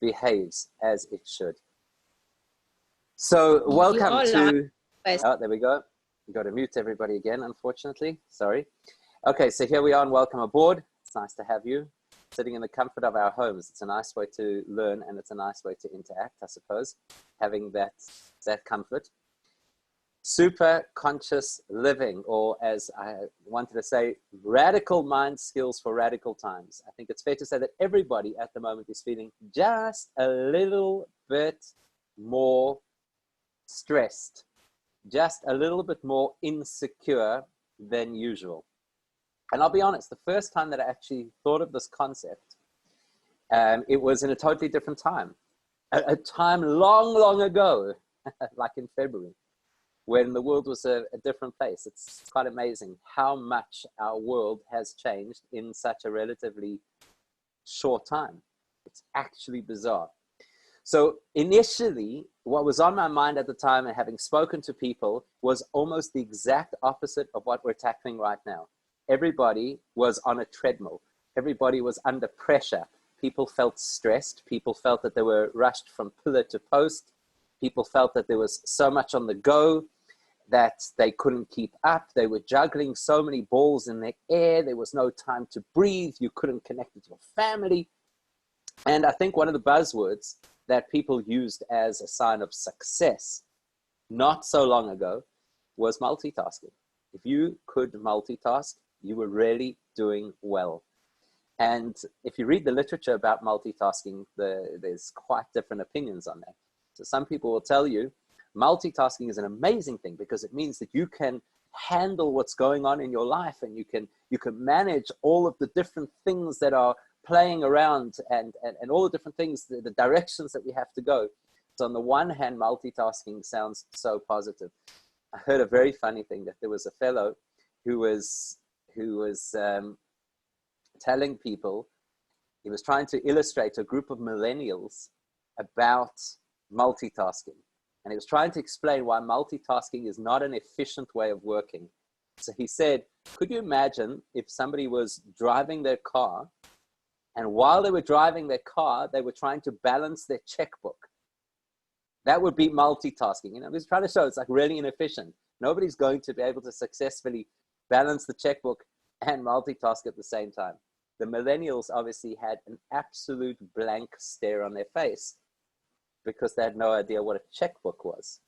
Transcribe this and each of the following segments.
behaves as it should. So welcome to, oh, there we go. Got to mute everybody again, unfortunately. Sorry. Okay, so here we are and welcome aboard. It's nice to have you sitting in the comfort of our homes. It's a nice way to learn and it's a nice way to interact, I suppose, having that comfort. Super conscious living, or as I wanted to say, radical mind skills for radical times. I think it's fair to say that everybody at the moment is feeling just a little bit more stressed, just a little bit more insecure than usual. And I'll be honest, the first time that I actually thought of this concept, it was in a totally different time, a time long, long ago, like in February, when the world was a different place. It's quite amazing how much our world has changed in such a relatively short time. It's actually bizarre. So initially, what was on my mind at the time, and having spoken to people, was almost the exact opposite of what we're tackling right now. Everybody was on a treadmill. Everybody was under pressure. People felt stressed. People felt that they were rushed from pillar to post. People felt that there was so much on the go that they couldn't keep up. They were juggling so many balls in the air. There was no time to breathe. You couldn't connect with your family. And I think one of the buzzwords that people used as a sign of success not so long ago was multitasking. If you could multitask, you were really doing well. And if you read the literature about multitasking, there's quite different opinions on that. So some people will tell you multitasking is an amazing thing because it means that you can handle what's going on in your life, and you can manage all of the different things that are playing around and all the different things, the directions that we have to go. So on the one hand, multitasking sounds so positive. I heard a very funny thing, that there was a fellow who was telling people, he was trying to illustrate a group of millennials about multitasking. And he was trying to explain why multitasking is not an efficient way of working. So he said, could you imagine if somebody was driving their car, and while they were driving their car, they were trying to balance their checkbook? That would be multitasking. You know, he's trying to show it's like really inefficient. Nobody's going to be able to successfully balance the checkbook and multitask at the same time. The millennials obviously had an absolute blank stare on their face because they had no idea what a checkbook was.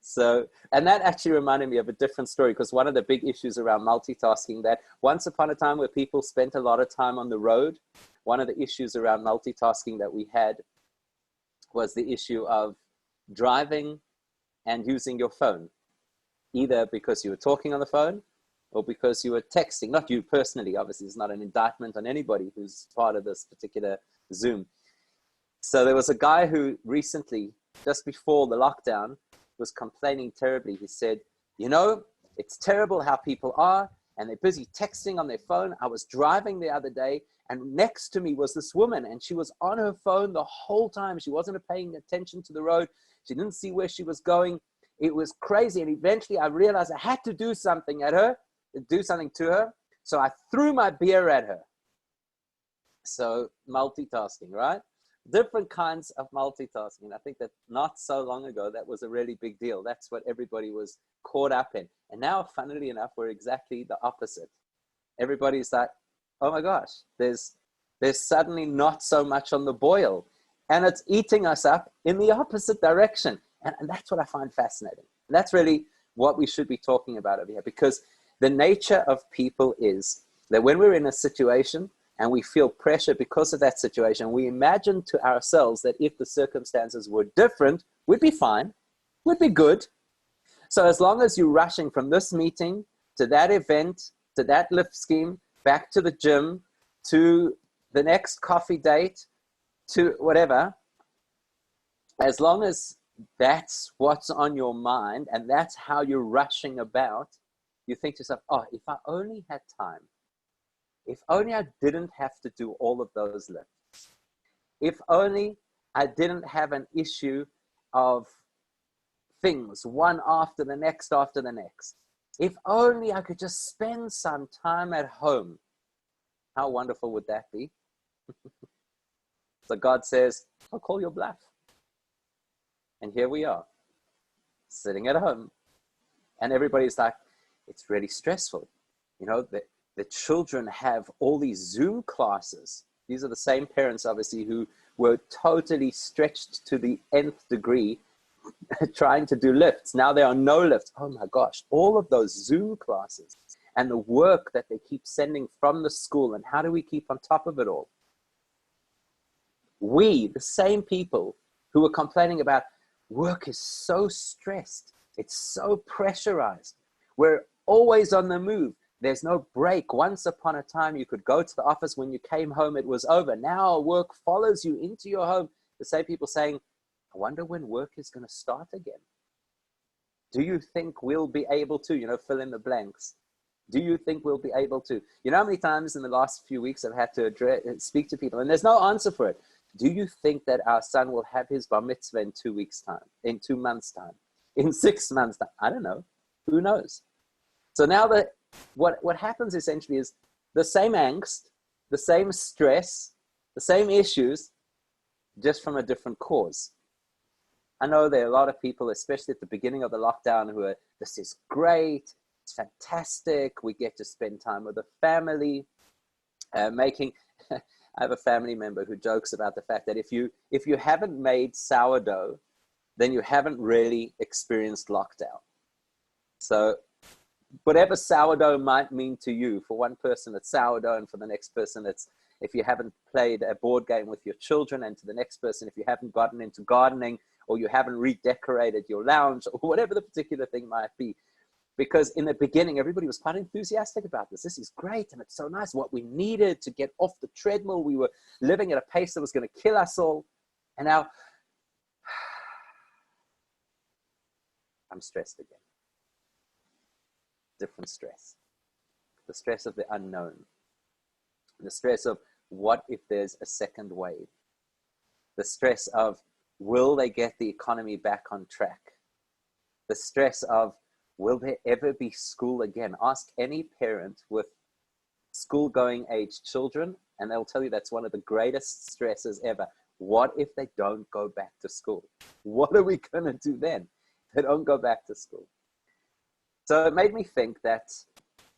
So, and that actually reminded me of a different story, because one of the big issues around multitasking, that once upon a time where people spent a lot of time on the road, one of the issues around multitasking that we had was the issue of driving and using your phone, either because you were talking on the phone or because you were texting. Not you personally, obviously, it's not an indictment on anybody who's part of this particular Zoom. So there was a guy who recently, just before the lockdown, was complaining terribly. He said, you know, it's terrible how people are, and they're busy texting on their phone. I was driving the other day, and next to me was this woman, and she was on her phone the whole time. She wasn't paying attention to the road. She didn't see where she was going. It was crazy. And eventually I realized I had to do something to her. So I threw my beer at her. So multitasking, right? Different kinds of multitasking. I think that not so long ago, that was a really big deal. That's what everybody was caught up in. And now, funnily enough, we're exactly the opposite. Everybody's like, oh my gosh, there's suddenly not so much on the boil. And it's eating us up in the opposite direction. And that's what I find fascinating. And that's really what we should be talking about over here, because the nature of people is that when we're in a situation and we feel pressure because of that situation, we imagine to ourselves that if the circumstances were different, we'd be fine, we'd be good. So as long as you're rushing from this meeting to that event, to that lift scheme, back to the gym, to the next coffee date, to whatever, as long as that's what's on your mind and that's how you're rushing about, you think to yourself, oh, if I only had time, if only I didn't have to do all of those lifts, if only I didn't have an issue of things one after the next, if only I could just spend some time at home, how wonderful would that be? So God says, I'll call your bluff. And here we are, sitting at home. And everybody's like, it's really stressful. You know, the children have all these Zoom classes. These are the same parents, obviously, who were totally stretched to the nth degree trying to do lifts. Now there are no lifts. Oh my gosh, all of those Zoom classes and the work that they keep sending from the school, and how do we keep on top of it all? We, the same people who were complaining about work is so stressed, it's so pressurized, we're always on the move, there's no break. Once upon a time you could go to the office, when you came home it was over. Now work follows you into your home. The same people saying, I wonder when work is going to start again. Do you think we'll be able to, you know, fill in the blanks? Do you think we'll be able to? You know how many times in the last few weeks I've had to speak to people and there's no answer for it. Do you think that our son will have his bar mitzvah in 2 weeks' time, in 2 months' time, in 6 months' time? I don't know. Who knows? So now what happens essentially is the same angst, the same stress, the same issues, just from a different cause. I know there are a lot of people, especially at the beginning of the lockdown, who are, this is great, it's fantastic, we get to spend time with the family, I have a family member who jokes about the fact that if you haven't made sourdough, then you haven't really experienced lockdown. So whatever sourdough might mean to you, for one person it's sourdough, and for the next person it's, if you haven't played a board game with your children, and to the next person if you haven't gotten into gardening, or you haven't redecorated your lounge, or whatever the particular thing might be. Because in the beginning, everybody was quite enthusiastic about this. This is great, and it's so nice. What we needed to get off the treadmill. We were living at a pace that was going to kill us all. And now, I'm stressed again. Different stress. The stress of the unknown. The stress of, what if there's a second wave? The stress of, will they get the economy back on track? The stress of, will there ever be school again? Ask any parent with school-going age children, and they'll tell you that's one of the greatest stresses ever. What if they don't go back to school? What are we going to do then if they don't go back to school? So it made me think that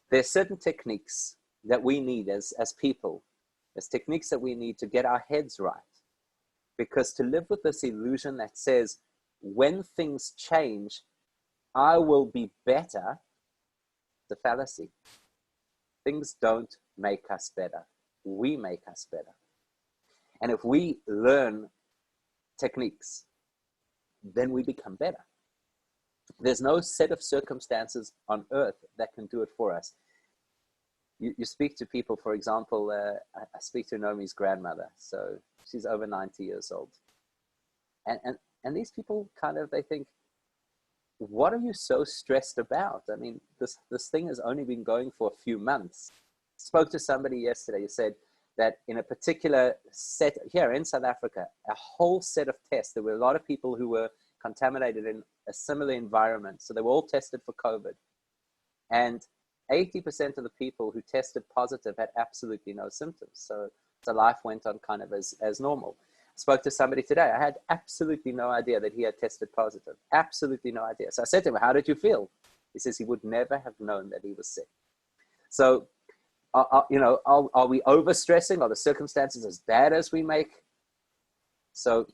there's certain techniques that we need as people. There's techniques that we need to get our heads right. Because to live with this illusion that says, when things change, I will be better, the fallacy. Things don't make us better. We make us better. And if we learn techniques, then we become better. There's no set of circumstances on earth that can do it for us. You speak to people, for example, I speak to Naomi's grandmother. So she's over 90 years old. And these people kind of, they think, what are you so stressed about? I mean, this thing has only been going for a few months. Spoke to somebody yesterday who said that in a particular set here in South Africa, a whole set of tests, there were a lot of people who were contaminated in a similar environment. So they were all tested for COVID. And 80% of the people who tested positive had absolutely no symptoms. So life went on kind of as normal. Spoke to somebody today. I had absolutely no idea that he had tested positive. Absolutely no idea. So I said to him, how did you feel? He says he would never have known that he was sick. So, are we overstressing? Are the circumstances as bad as we make? So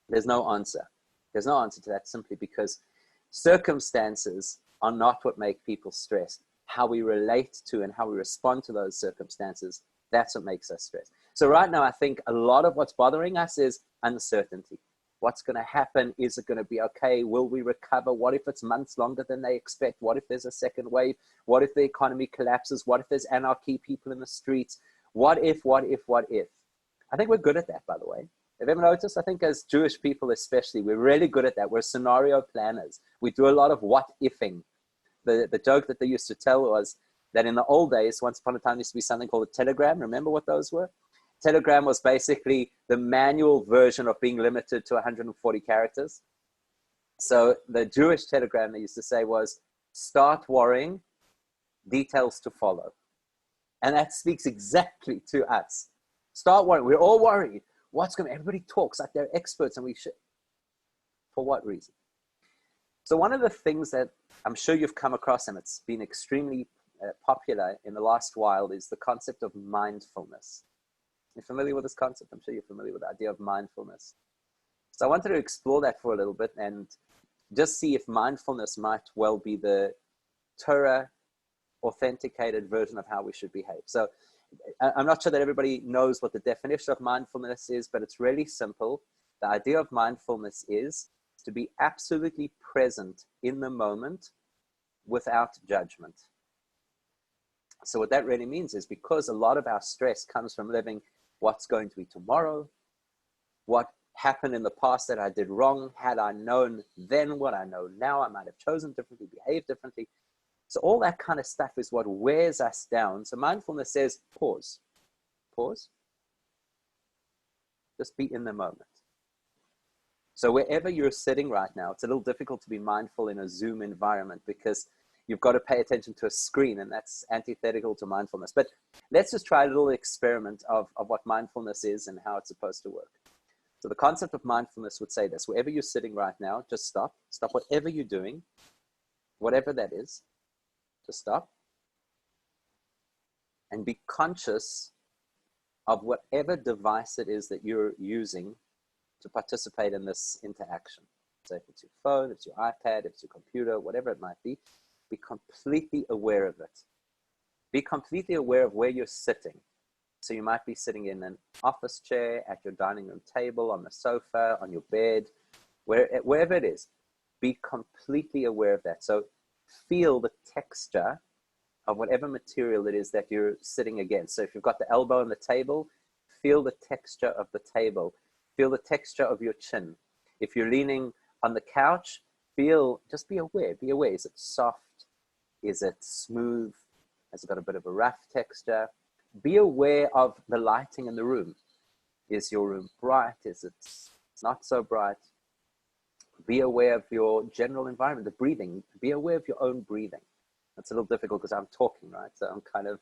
there's no answer. There's no answer to that, simply because circumstances are not what make people stressed. How we relate to and how we respond to those circumstances, that's what makes us stressed. So right now, I think a lot of what's bothering us is uncertainty. What's going to happen? Is it going to be okay? Will we recover? What if it's months longer than they expect? What if there's a second wave? What if the economy collapses? What if there's anarchy, people in the streets? What if? I think we're good at that, by the way. Have you ever noticed? I think as Jewish people especially, we're really good at that. We're scenario planners. We do a lot of what-ifing. The joke that they used to tell was that in the old days, once upon a time, there used to be something called a telegram. Remember what those were? Telegram was basically the manual version of being limited to 140 characters. So the Jewish telegram they used to say was, start worrying, details to follow. And that speaks exactly to us. Start worrying. We're all worried. everybody talks like they're experts and we should, for what reason? So one of the things that I'm sure you've come across, and it's been extremely popular in the last while, is the concept of mindfulness. You're familiar with this concept? I'm sure you're familiar with the idea of mindfulness. So I wanted to explore that for a little bit and just see if mindfulness might well be the Torah authenticated version of how we should behave. So I'm not sure that everybody knows what the definition of mindfulness is, but it's really simple. The idea of mindfulness is to be absolutely present in the moment without judgment. So what that really means is, because a lot of our stress comes from living what's going to be tomorrow, what happened in the past that I did wrong, had I known then what I know now, I might have chosen differently, behaved differently. So all that kind of stuff is what wears us down. So mindfulness says, pause, just be in the moment. So wherever you're sitting right now, it's a little difficult to be mindful in a Zoom environment because you've got to pay attention to a screen, and that's antithetical to mindfulness. But let's just try a little experiment of what mindfulness is and how it's supposed to work. So the concept of mindfulness would say this: wherever you're sitting right now, just stop whatever you're doing, whatever that is, just stop and be conscious of whatever device it is that you're using to participate in this interaction. So if it's your phone, if it's your iPad, if it's your computer, whatever it might be completely aware of it. Be completely aware of where you're sitting. So you might be sitting in an office chair, at your dining room table, on the sofa, on your bed, wherever it is. Be completely aware of that. So feel the texture of whatever material it is that you're sitting against. So if you've got the elbow on the table, feel the texture of the table. Feel the texture of your chin. If you're leaning on the couch, just be aware. Be aware. Is it soft? Is it smooth? Has it got a bit of a rough texture? Be aware of the lighting in the room. Is your room bright? Is it not so bright? Be aware of your general environment, the breathing. Be aware of your own breathing. That's a little difficult because I'm talking, right? So I'm kind of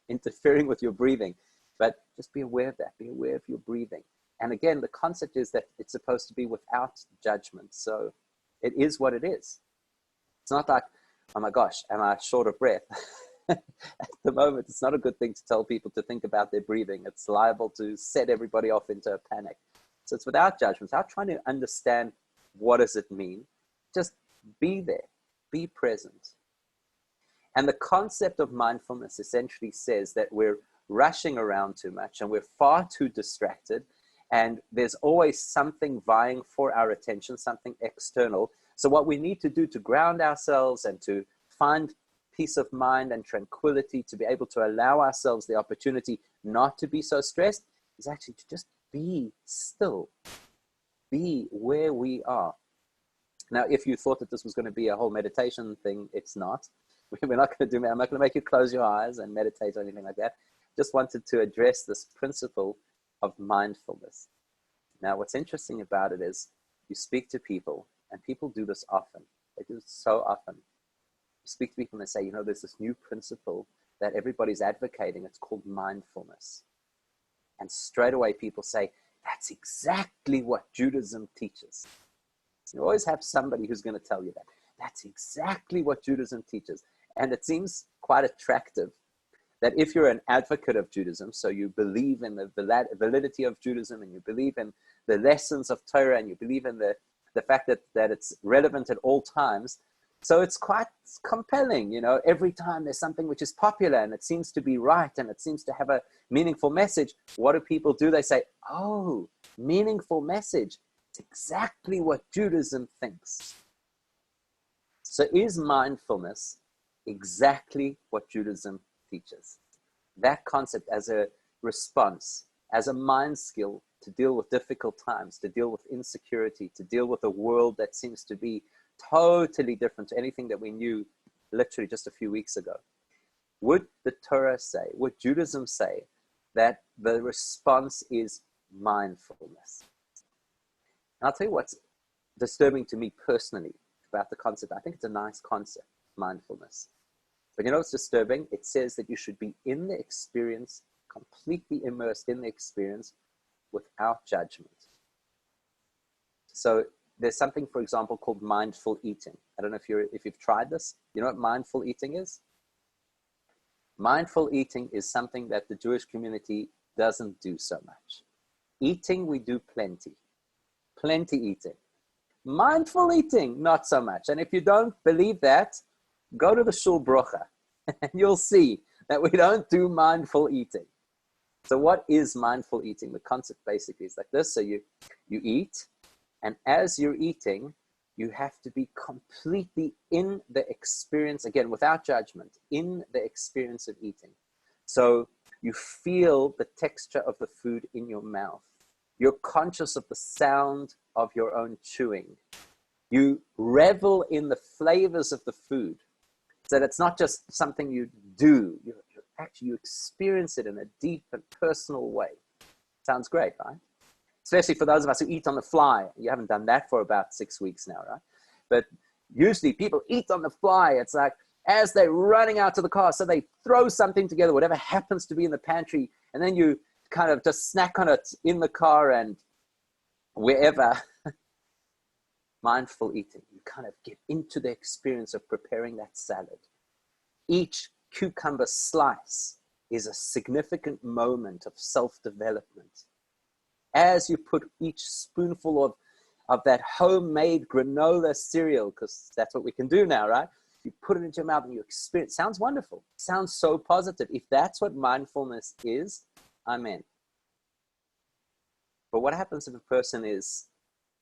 interfering with your breathing. But just be aware of that. Be aware of your breathing. And again, the concept is that it's supposed to be without judgment. So it is what it is. It's not like, oh my gosh, am I short of breath? At the moment, it's not a good thing to tell people to think about their breathing. It's liable to set everybody off into a panic. So it's without judgment, without trying to understand what does it mean. Just be there, be present. And the concept of mindfulness essentially says that we're rushing around too much and we're far too distracted. And there's always something vying for our attention, something external. So what we need to do to ground ourselves and to find peace of mind and tranquility, to be able to allow ourselves the opportunity not to be so stressed, is actually to just be still, be where we are. Now, if you thought that this was going to be a whole meditation thing, it's not. We're not going to do, I'm not going to make you close your eyes and meditate or anything like that. Just wanted to address this principle of mindfulness. Now, what's interesting about it is you speak to people, and people do this often. They do this so often. You speak to people and they say, there's this new principle that everybody's advocating. It's called mindfulness. And straight away people say, that's exactly what Judaism teaches. You always have somebody who's going to tell you that. That's exactly what Judaism teaches. And it seems quite attractive that if you're an advocate of Judaism, so you believe in the validity of Judaism and you believe in the lessons of Torah and you believe in the fact that it's relevant at all times, so it's quite compelling. Every time there's something which is popular and it seems to be right and it seems to have a meaningful message, what do people do? They say, oh, meaningful message. It's exactly what Judaism thinks. So is mindfulness exactly what Judaism teaches? That concept as a response, as a mind skill to deal with difficult times, to deal with insecurity, to deal with a world that seems to be totally different to anything that we knew literally just a few weeks ago. Would the Torah say, would Judaism say that the response is mindfulness? And I'll tell you what's disturbing to me personally about the concept. I think it's a nice concept, mindfulness. But what's disturbing? It says that you should be in the experience, completely immersed in the experience without judgment. So there's something, for example, called mindful eating. I don't know if you've tried this. You know what mindful eating is? Mindful eating is something that the Jewish community doesn't do so much. Eating, we do plenty eating. Mindful eating, not so much. And if you don't believe that, go to the Shul Brocha and you'll see that we don't do mindful eating. So what is mindful eating? The concept basically is like this. So you eat, and as you're eating, you have to be completely in the experience, again, without judgment, in the experience of eating. So you feel the texture of the food in your mouth. You're conscious of the sound of your own chewing. You revel in the flavors of the food. So that it's not just something you do. You experience it in a deep and personal way. Sounds great, right? Especially for those of us who eat on the fly. You haven't done that for about 6 weeks now, right? But usually people eat on the fly. It's like as they're running out to the car, so they throw something together, whatever happens to be in the pantry, and then you kind of just snack on it in the car and wherever. Mindful eating. You kind of get into the experience of preparing that salad. Each cucumber slice is a significant moment of self-development. As you put each spoonful of that homemade granola cereal, because that's what we can do now, right? You put it into your mouth and you experience. Sounds wonderful. Sounds so positive. If that's what mindfulness is, I'm in. But what happens if a person is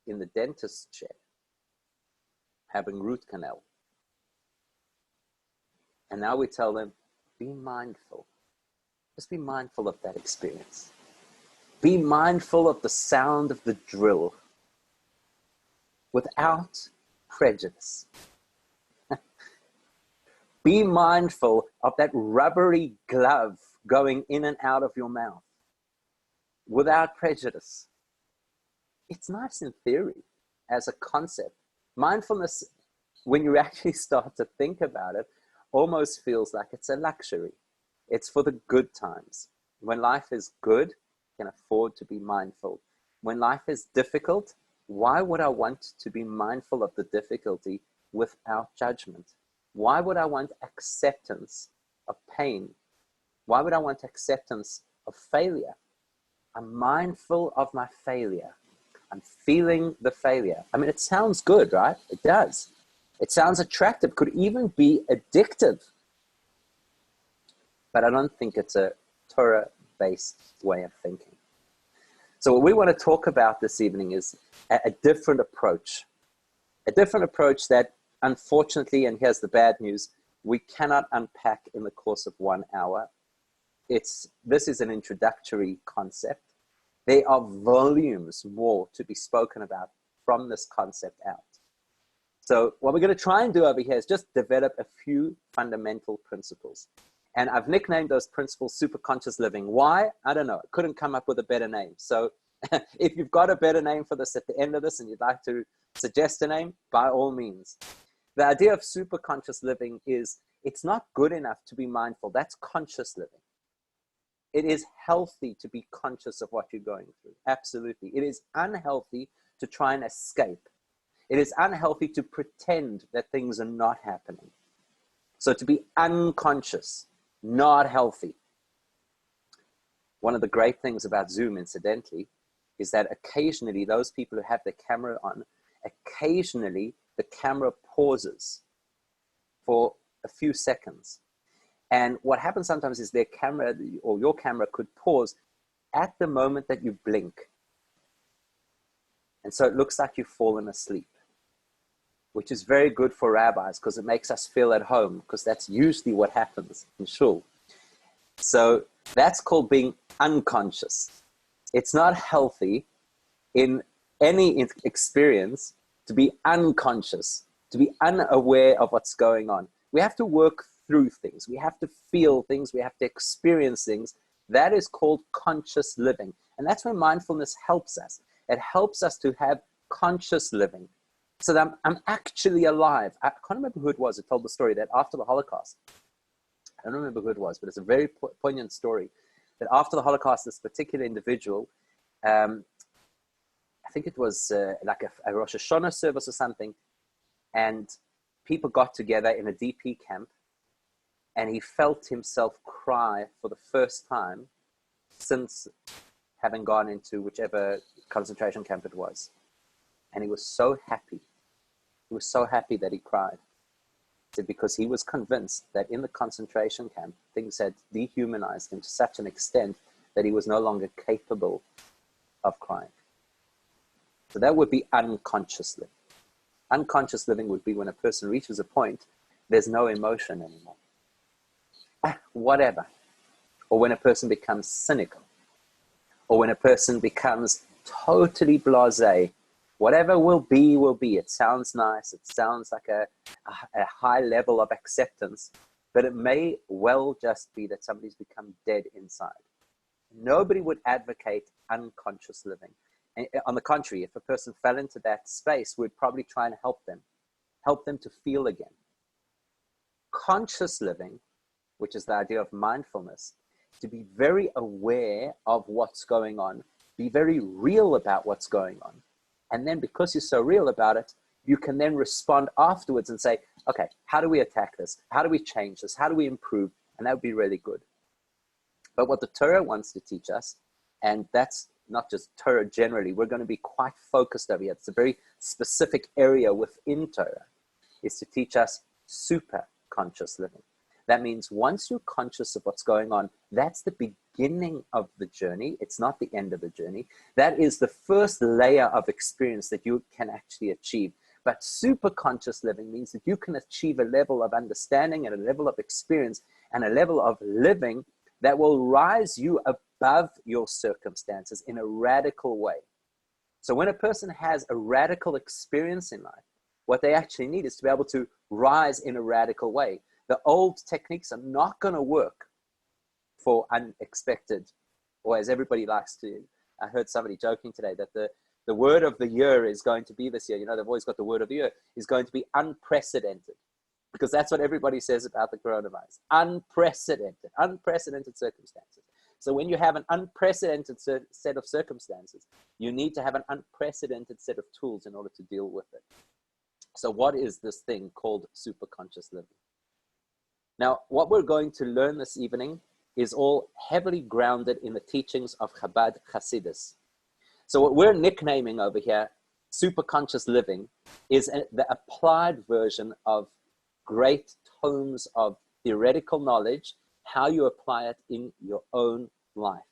in the dentist's chair, having root canal? And now we tell them, be mindful. Just be mindful of that experience. Be mindful of the sound of the drill without prejudice. Be mindful of that rubbery glove going in and out of your mouth without prejudice. It's nice in theory as a concept. Mindfulness, when you actually start to think about it, almost feels like it's a luxury. It's for the good times. When life is good, you can afford to be mindful. When life is difficult, why would I want to be mindful of the difficulty without judgment? Why would I want acceptance of pain? Why would I want acceptance of failure? I'm mindful of my failure. I'm feeling the failure. I mean, it sounds good, right? It does. It sounds attractive, could even be addictive. But I don't think it's a Torah-based way of thinking. So what we want to talk about this evening is a different approach. A different approach that, unfortunately, and here's the bad news, we cannot unpack in the course of 1 hour. This is an introductory concept. There are volumes more to be spoken about from this concept out. So what we're going to try and do over here is just develop a few fundamental principles. And I've nicknamed those principles superconscious living. Why? I don't know. I couldn't come up with a better name. So if you've got a better name for this at the end of this and you'd like to suggest a name, by all means. The idea of superconscious living is it's not good enough to be mindful. That's conscious living. It is healthy to be conscious of what you're going through. Absolutely. It is unhealthy to try and escape. It is unhealthy to pretend that things are not happening. So to be unconscious, not healthy. One of the great things about Zoom, incidentally, is that occasionally those people who have the camera on, occasionally the camera pauses for a few seconds. And what happens sometimes is their camera or your camera could pause at the moment that you blink. And so it looks like you've fallen asleep, which is very good for rabbis because it makes us feel at home, because that's usually what happens in shul. So that's called being unconscious. It's not healthy in any experience to be unconscious, to be unaware of what's going on. We have to work through things. We have to feel things. We have to experience things. That is called conscious living. And that's where mindfulness helps us. It helps us to have conscious living. So that I'm actually alive. I can't remember who it was who told the story that after the Holocaust, I don't remember who it was, but it's a very poignant story, that after the Holocaust, this particular individual, I think it was like a Rosh Hashanah service or something, and people got together in a DP camp, and he felt himself cry for the first time since having gone into whichever concentration camp it was. And he was so happy. He was so happy that he cried. He said because he was convinced that in the concentration camp, things had dehumanized him to such an extent that he was no longer capable of crying. So that would be unconscious living. Unconscious living would be when a person reaches a point, there's no emotion anymore. Whatever. Or when a person becomes cynical. Or when a person becomes totally blasé. Whatever will be, will be. It sounds nice. It sounds like a high level of acceptance. But it may well just be that somebody's become dead inside. Nobody would advocate unconscious living. And on the contrary, if a person fell into that space, we'd probably try and help them to feel again. Conscious living, which is the idea of mindfulness, to be very aware of what's going on, be very real about what's going on. And then because you're so real about it, you can then respond afterwards and say, okay, how do we attack this? How do we change this? How do we improve? And that would be really good. But what the Torah wants to teach us, and that's not just Torah generally, we're going to be quite focused over here. It's a very specific area within Torah, is to teach us super conscious living. That means once you're conscious of what's going on, that's the beginning of the journey. It's not the end of the journey. That is the first layer of experience that you can actually achieve. But super conscious living means that you can achieve a level of understanding and a level of experience and a level of living that will rise you above your circumstances in a radical way. So when a person has a radical experience in life, what they actually need is to be able to rise in a radical way. The old techniques are not going to work for unexpected, or as everybody likes to, I heard somebody joking today that the word of the year is going to be this year, you know, they've always got the word of the year, is going to be unprecedented. Because that's what everybody says about the coronavirus. Unprecedented circumstances. So when you have an unprecedented set of circumstances, you need to have an unprecedented set of tools in order to deal with it. So what is this thing called superconscious living? Now, what we're going to learn this evening is all heavily grounded in the teachings of Chabad Hasidus. So what we're nicknaming over here, superconscious living, is the applied version of great tomes of theoretical knowledge, how you apply it in your own life.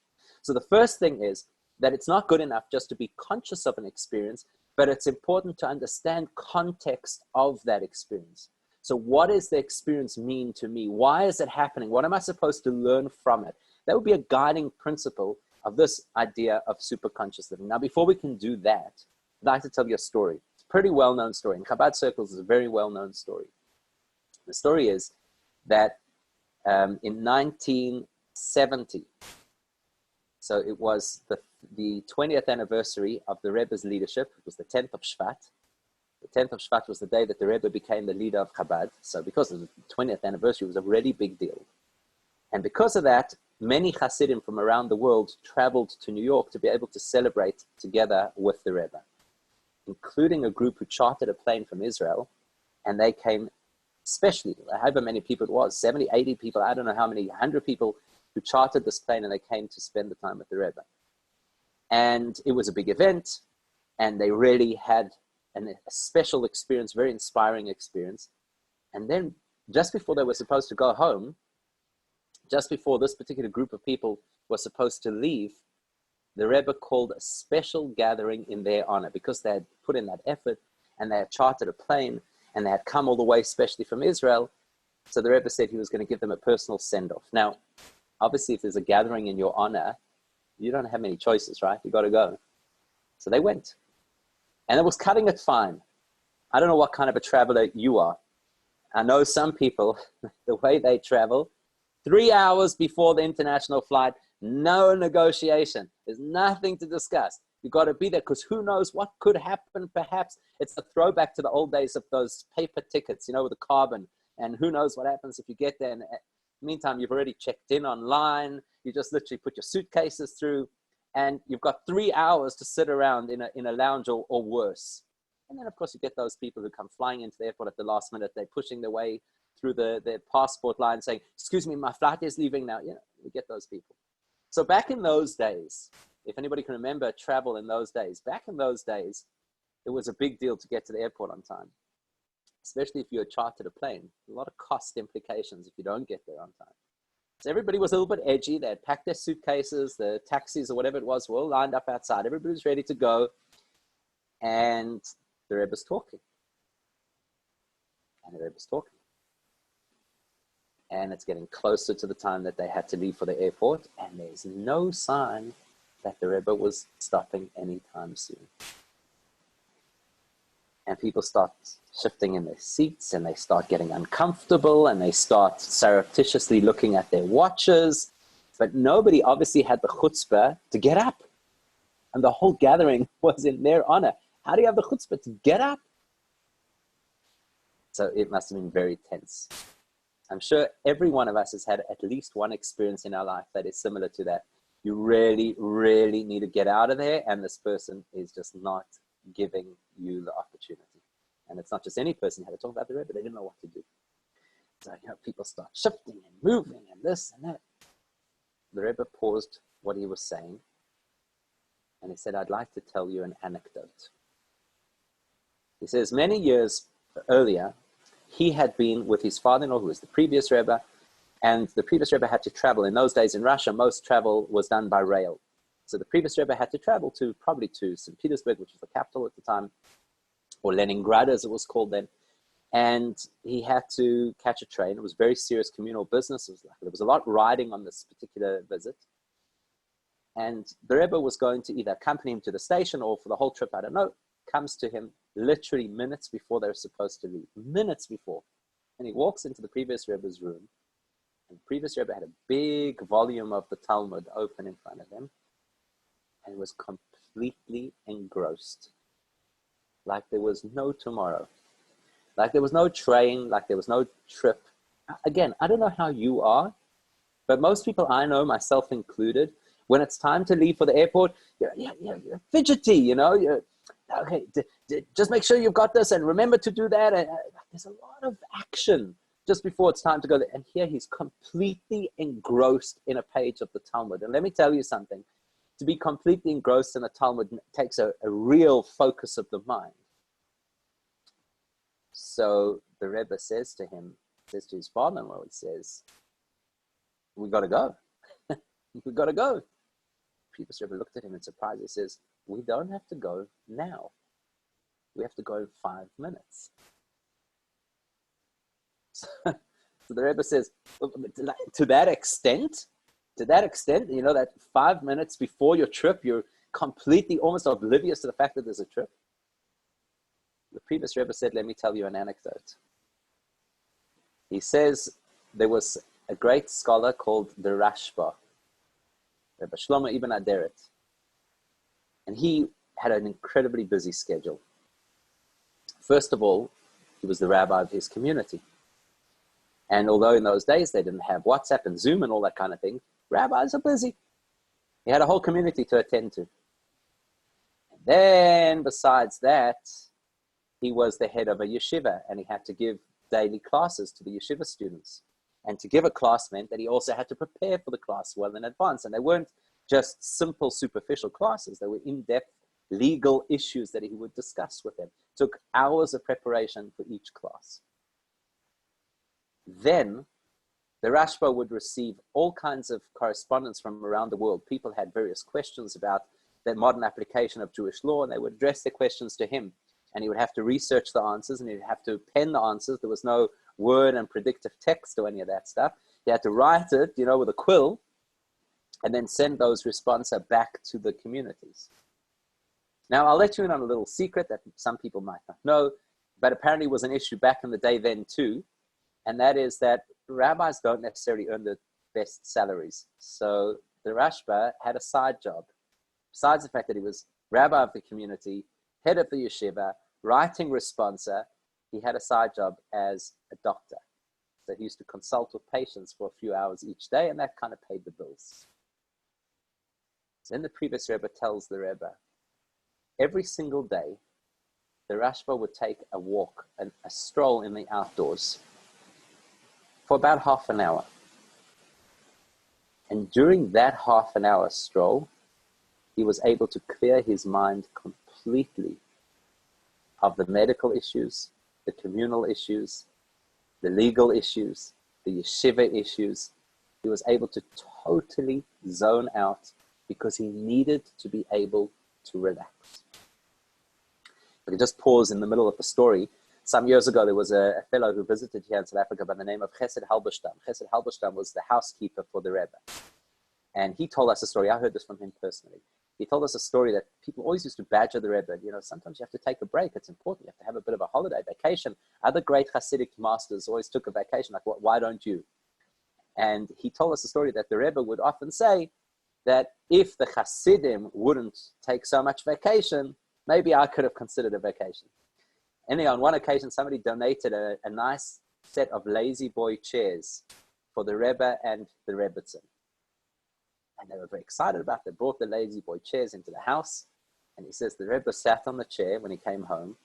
So the first thing is that it's not good enough just to be conscious of an experience, but it's important to understand context of that experience. So what does the experience mean to me? Why is it happening? What am I supposed to learn from it? That would be a guiding principle of this idea of superconscious living. Now, before we can do that, I'd like to tell you a story. It's a pretty well-known story. In Chabad circles, it's a very well-known story. The story is that in 1970, so it was the 20th anniversary of the Rebbe's leadership. It was the 10th of Shvat. The 10th of Shvat was the day that the Rebbe became the leader of Chabad. So because of the 20th anniversary, it was a really big deal. And because of that, many Hasidim from around the world traveled to New York to be able to celebrate together with the Rebbe, including a group who chartered a plane from Israel, and they came especially, however many people it was, 70, 80 people, I don't know how many, 100 people who chartered this plane, and they came to spend the time with the Rebbe. And it was a big event, and they really had a special experience, very inspiring experience. And then just before they were supposed to go home, just before this particular group of people was supposed to leave, the Rebbe called a special gathering in their honor because they had put in that effort and they had chartered a plane and they had come all the way, especially from Israel. So the Rebbe said he was going to give them a personal send-off. Now, obviously, if there's a gathering in your honor, you don't have many choices, right? You got to go. So they went. And it was cutting it fine. I don't know what kind of a traveler you are. I know some people, the way they travel, 3 hours before the international flight, no negotiation. There's nothing to discuss. You've got to be there because who knows what could happen. Perhaps it's a throwback to the old days of those paper tickets, you know, with the carbon. And who knows what happens if you get there. And meantime, you've already checked in online. You just literally put your suitcases through. and you've got 3 hours to sit around in a lounge or worse. And then, of course, you get those people who come flying into the airport at the last minute. They're pushing their way through the passport line saying, excuse me, my flight is leaving now. Yeah, we get those people. So back in those days, if anybody can remember travel in those days, back in those days, it was a big deal to get to the airport on time, especially if you had chartered a plane. A lot of cost implications if you don't get there on time. So everybody was a little bit edgy. They had packed their suitcases, the taxis or whatever it was were all lined up outside. Everybody was ready to go. And the Rebbe's talking. And the Rebbe's talking. And it's getting closer to the time that they had to leave for the airport. And there's no sign that the Rebbe was stopping anytime soon. And people start shifting in their seats, and they start getting uncomfortable, and they start surreptitiously looking at their watches. But nobody obviously had the chutzpah to get up. And the whole gathering was in their honor. How do you have the chutzpah to get up? So it must have been very tense. I'm sure every one of us has had at least one experience in our life that is similar to that. You really, really need to get out of there, and this person is just not giving you the opportunity. And it's not just any person. You had to talk about the Rebbe. They didn't know what to do. So, people start shifting and moving and this and that. The Rebbe paused what he was saying, and he said, I'd like to tell you an anecdote. He says, many years earlier, he had been with his father-in-law, who was the previous Rebbe, and the previous Rebbe had to travel. In those days in Russia, most travel was done by rail. So the previous Rebbe had to travel probably to St. Petersburg, which was the capital at the time, or Leningrad as it was called then. And he had to catch a train. It was very serious communal business. There was a lot riding on this particular visit. And the Rebbe was going to either accompany him to the station or for the whole trip, I don't know, comes to him literally minutes before they're supposed to leave. Minutes before. And he walks into the previous Rebbe's room. And the previous Rebbe had a big volume of the Talmud open in front of him. And was completely engrossed. Like there was no tomorrow. Like there was no train, like there was no trip. Again, I don't know how you are, but most people I know, myself included, when it's time to leave for the airport, you're fidgety, You're, okay, just make sure you've got this and remember to do that. And there's a lot of action just before it's time to go there. And here he's completely engrossed in a page of the Talmud. And let me tell you something. To be completely engrossed in the Talmud takes a real focus of the mind. So the Rebbe says to his father-in-law, he says, we got to go. We got to go. Previous Rebbe looked at him in surprise. He says, we don't have to go now. We have to go in 5 minutes. So the Rebbe says, to that extent, that 5 minutes before your trip, you're completely almost oblivious to the fact that there's a trip. The previous Rebbe said, let me tell you an anecdote. He says there was a great scholar called the Rashba, Rebbe Shlomo Ibn Aderet. And he had an incredibly busy schedule. First of all, he was the rabbi of his community. And although in those days they didn't have WhatsApp and Zoom and all that kind of thing, rabbis are busy. He had a whole community to attend to. And then besides that, he was the head of a yeshiva, and he had to give daily classes to the yeshiva students. And to give a class meant that he also had to prepare for the class well in advance. And they weren't just simple, superficial classes. They were in-depth legal issues that he would discuss with them. It took hours of preparation for each class. Then the Rashba would receive all kinds of correspondence from around the world. People had various questions about the modern application of Jewish law, and they would address their questions to him. And he would have to research the answers, and he'd have to pen the answers. There was no word and predictive text or any of that stuff. He had to write it, with a quill, and then send those responses back to the communities. Now, I'll let you in on a little secret that some people might not know, but apparently was an issue back in the day then too. And that is that rabbis don't necessarily earn the best salaries. So the Rashba had a side job. Besides the fact that he was rabbi of the community, head of the yeshiva, writing responsa, he had a side job as a doctor. So he used to consult with patients for a few hours each day, and that kind of paid the bills. Then the previous Rebbe tells the Rebbe, every single day, the Rashba would take a walk, a stroll in the outdoors for about half an hour. And during that half an hour stroll, he was able to clear his mind completely of the medical issues, the communal issues, the legal issues, the yeshiva issues. He was able to totally zone out because he needed to be able to relax. I can just pause in the middle of the story. Some years ago, there was a fellow who visited here in South Africa by the name of Chesed Halberstam. Chesed Halberstam was the housekeeper for the Rebbe. And he told us a story. I heard this from him personally. He told us a story that people always used to badger the Rebbe. You know, sometimes you have to take a break. It's important. You have to have a bit of a holiday, vacation. Other great Hasidic masters always took a vacation. Like, why don't you? And he told us a story that the Rebbe would often say that if the Hasidim wouldn't take so much vacation, maybe I could have considered a vacation. Anyhow, on one occasion, somebody donated a nice set of lazy boy chairs for the Rebbe and the Rebbitzin. And they were very excited about it. They brought the lazy boy chairs into the house. And he says the Rebbe sat on the chair when he came home.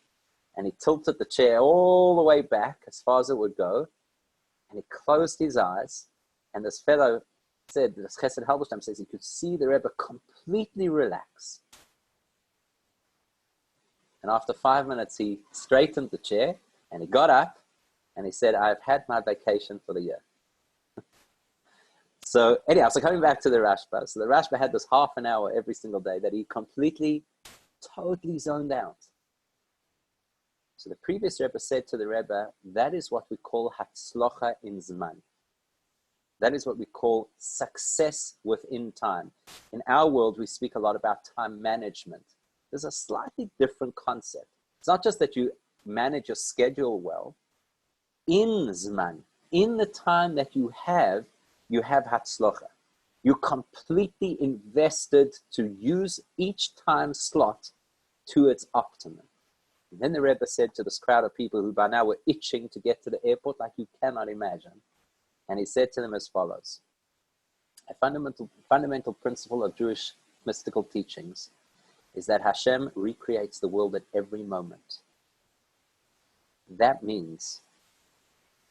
And he tilted the chair all the way back as far as it would go. And he closed his eyes. And this fellow said, this Chesed Halberstam says, he could see the Rebbe completely relax. And after 5 minutes, he straightened the chair and he got up and he said, I've had my vacation for the year. So anyhow, so coming back to the Rashba. So the Rashba had this half an hour every single day that he completely, totally zoned out. So the previous Rebbe said to the Rebbe, that is what we call Hatzlocha in Zman. That is what we call success within time. In our world, we speak a lot about time management. There's a slightly different concept. It's not just that you manage your schedule well. In Zman, in the time that you have Hatzlocha. You're completely invested to use each time slot to its optimum. And then the Rebbe said to this crowd of people who by now were itching to get to the airport like you cannot imagine. And he said to them as follows, a fundamental principle of Jewish mystical teachings is that Hashem recreates the world at every moment. That means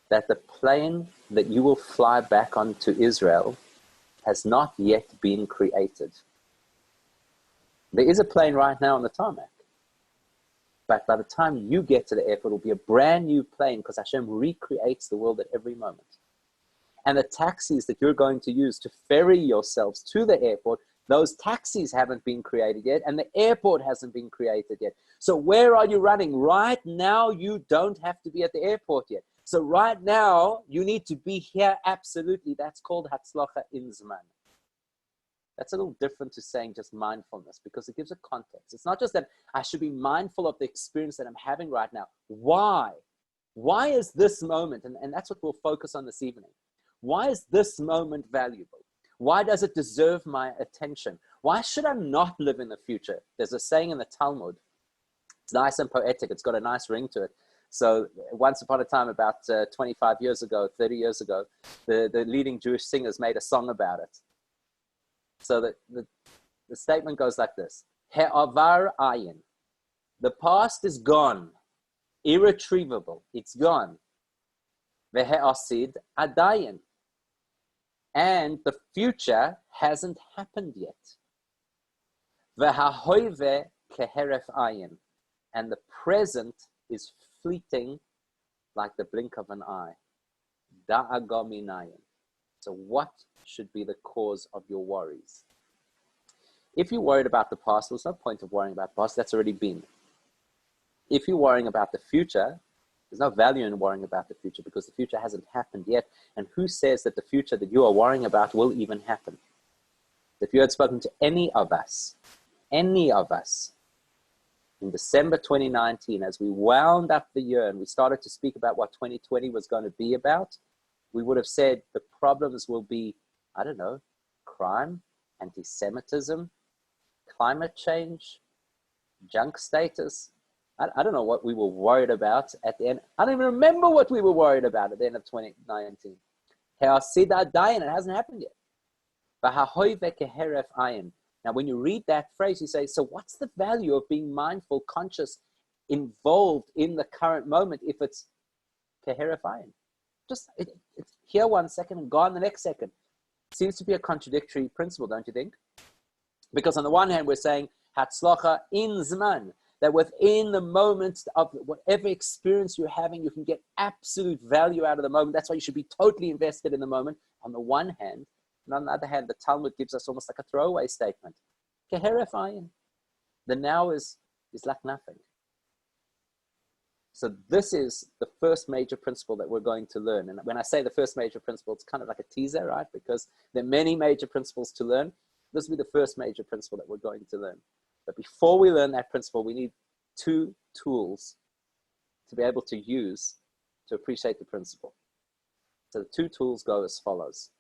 that the plane that you will fly back onto Israel has not yet been created. There is a plane right now on the tarmac. But by the time you get to the airport, it will be a brand new plane because Hashem recreates the world at every moment. And the taxis that you're going to use to ferry yourselves to the airport, those taxis haven't been created yet, and the airport hasn't been created yet. So where are you running? Right now, you don't have to be at the airport yet. So right now, you need to be here absolutely. That's called Hatzlocha in Zman. That's a little different to saying just mindfulness because it gives a context. It's not just that I should be mindful of the experience that I'm having right now. Why? Why is this moment, and that's what we'll focus on this evening. Why is this moment valuable? Why does it deserve my attention? Why should I not live in the future? There's a saying in the Talmud. It's nice and poetic. It's got a nice ring to it. So once upon a time, about 25 years ago, 30 years ago, the leading Jewish singers made a song about it. So the statement goes like this. He'avar ayin. The past is gone. Irretrievable. It's gone. Ve'he'asid adayin. And the future hasn't happened yet. Ve'hahoive keheref ayin. And the present is fleeting like the blink of an eye. Da'aga minayin. So what should be the cause of your worries? If you're worried about the past, there's no point of worrying about the past. That's already been. If you're worrying about the future, there's no value in worrying about the future because the future hasn't happened yet. And who says that the future that you are worrying about will even happen? If you had spoken to any of us, in December 2019, as we wound up the year and we started to speak about what 2020 was going to be about, we would have said the problems will be, I don't know, crime, anti-Semitism, climate change, junk status. I don't know what we were worried about at the end. I don't even remember what we were worried about at the end of 2019. It hasn't happened yet. Now, when you read that phrase, you say, so what's the value of being mindful, conscious, involved in the current moment if it's keherifying? Just it's here 1 second and gone the next second. Seems to be a contradictory principle, don't you think? Because on the one hand, we're saying hatzlacha in zman, that within the moment of whatever experience you're having, you can get absolute value out of the moment. That's why you should be totally invested in the moment, on the one hand. And on the other hand, the Talmud gives us almost like a throwaway statement. Keherifayim. The now is like nothing. So this is the first major principle that we're going to learn. And when I say the first major principle, it's kind of like a teaser, right? Because there are many major principles to learn. This will be the first major principle that we're going to learn. But before we learn that principle, we need 2 tools to be able to use to appreciate the principle. So the 2 tools go as follows.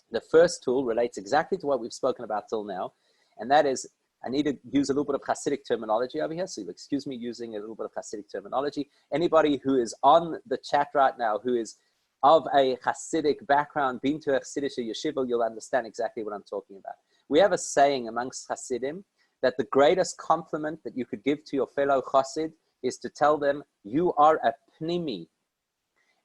The first tool relates exactly to what we've spoken about till now, and that is, I need to use a little bit of Hasidic terminology over here, so you'll excuse me using a little bit of Hasidic terminology. Anybody who is on the chat right now who is of a Hasidic background, been to a Hasidic yeshiva, you'll understand exactly what I'm talking about. We have a saying amongst Hasidim that the greatest compliment that you could give to your fellow Hasid is to tell them, you are a pnimi.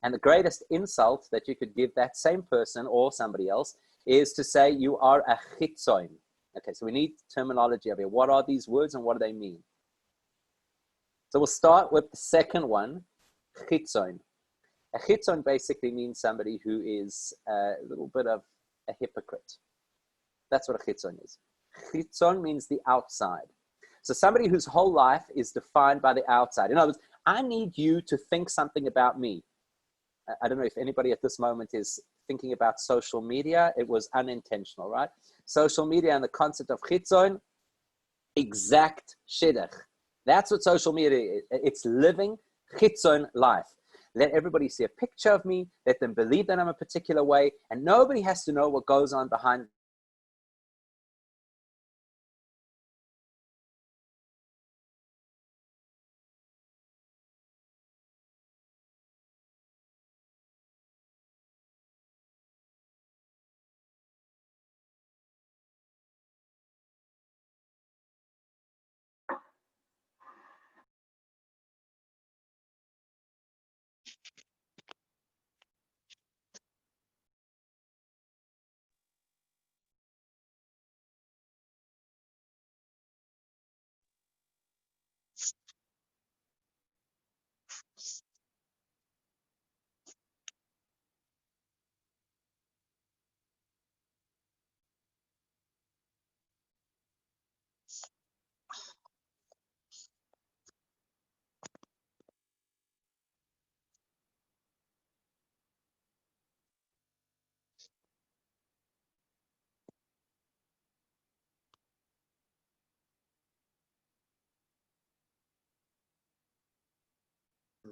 And the greatest insult that you could give that same person or somebody else is to say, you are a chitzoin. Okay, so we need terminology over here. What are these words and what do they mean? So we'll start with the second one, chitzon. A chitzon basically means somebody who is a little bit of a hypocrite. That's what a chitzon is. Chitzon means the outside. So somebody whose whole life is defined by the outside. In other words, I need you to think something about me. I don't know if anybody at this moment is thinking about social media. It was unintentional, right? Social media and the concept of chitzon, exact shidduch. That's what social media is. It's living chitzon life. Let everybody see a picture of me. Let them believe that I'm a particular way. And nobody has to know what goes on behind.